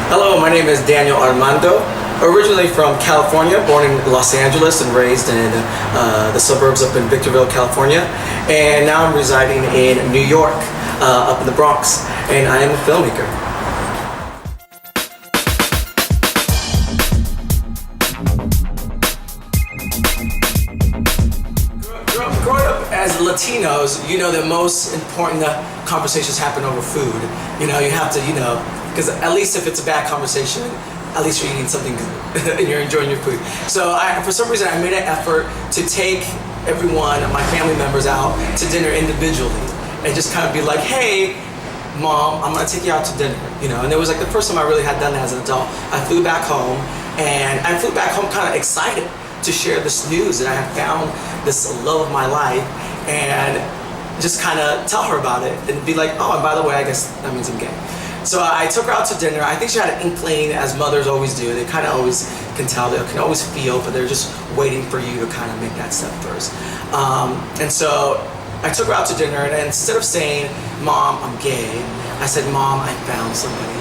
Hello, my name is Daniel Armando, originally from California, born in Los Angeles and raised in the suburbs up in Victorville, California. And now I'm residing in New York, up in the Bronx, and I am a filmmaker. Growing up as Latinos, you know, the most important conversations happen over food. You know, you have to, because at least if it's a bad conversation, at least you're eating something good and you're enjoying your food. So for some reason, I made an effort to take everyone, my family members out to dinner individually and just kind of be like, hey, Mom, I'm gonna take you out to dinner, And it was like the first time I really had done that as an adult. I flew back home, and I flew back home kind of excited to share this news that I had found this love of my life and just kind of tell her about it and be like, oh, and by the way, I guess that means I'm gay. So I took her out to dinner. I think she had an inkling, as mothers always do. They kind of always can tell, they can always feel, but they're just waiting for you to kind of make that step first. And so I took her out to dinner, and instead of saying, Mom, I'm gay, I said, Mom, I found somebody,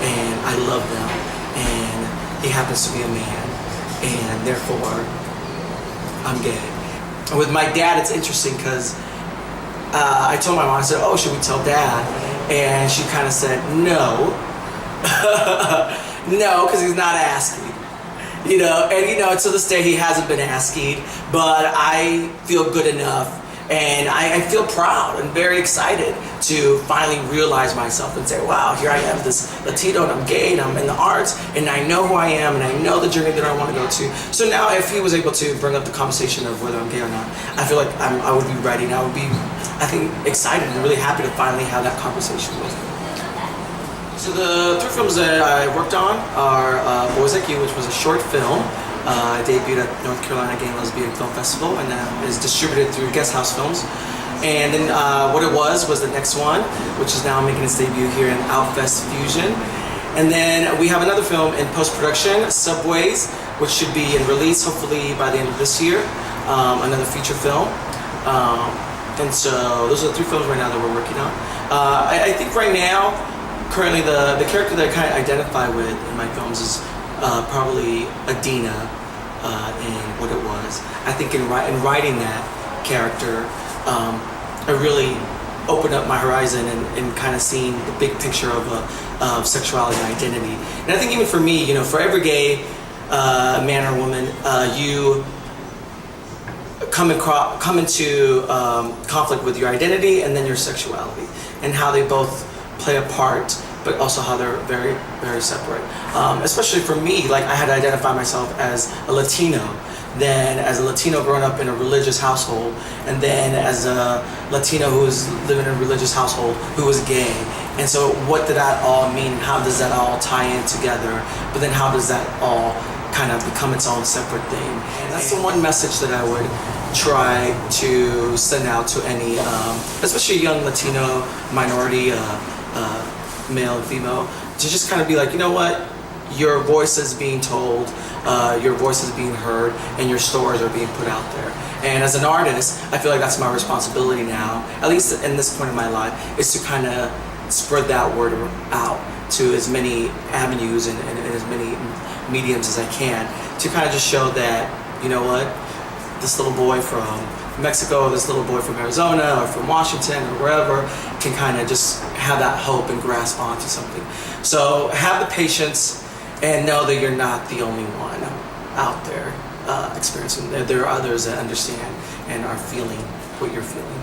and I love them, and he happens to be a man, and therefore, I'm gay. And with my dad, it's interesting because I told my mom, I said, oh, should we tell Dad? And she kind of said, no. No, because he's not asking. And to this day he hasn't been asking, but I feel good enough and I feel proud and very excited to finally realize myself and say, wow, here I am, this Latino, and I'm gay, and I'm in the arts, and I know who I am, and I know the journey that I want to go to. So now if he was able to bring up the conversation of whether I'm gay or not, I feel like I would be ready, and I would be, I think, excited and really happy to finally have that conversation with him. So the 3 films that I worked on are Boys Like You, which was a short film. Debuted at North Carolina Gay and Lesbian Film Festival and is distributed through Guest House Films. And then what it was the next one, which is now making its debut here in Outfest Fusion. And then we have another film in post-production, Subways, which should be in release hopefully by the end of this year, another feature film. And so those are the 3 films right now that we're working on. I think right now, currently the character that I kind of identify with in my films is probably Adina in What It Was. I think in writing that character, I really opened up my horizon and kind of seeing the big picture of sexuality and identity. And I think even for me, for every gay man or woman, you come into conflict with your identity and then your sexuality, and how they both play a part, but also how they're very, very separate. Especially for me, like I had to identify myself as a Latino, then as a Latino growing up in a religious household, and then as a Latino who was living in a religious household who was gay. And so what did that all mean? How does that all tie in together? But then how does that all kind of become its own separate thing? And that's the one message that I would try to send out to any, especially young Latino minority, male and female, to just kind of be like, you know what, your voice is being told, your voice is being heard, and your stories are being put out there. And as an artist, I feel like that's my responsibility now, at least in this point in my life, is to kind of spread that word out to as many avenues and as many mediums as I can, to kind of just show that, you know what, this little boy from Mexico, this little boy from Arizona or from Washington or wherever can kind of just have that hope and grasp onto something. So have the patience and know that you're not the only one out there experiencing. There are others that understand and are feeling what you're feeling.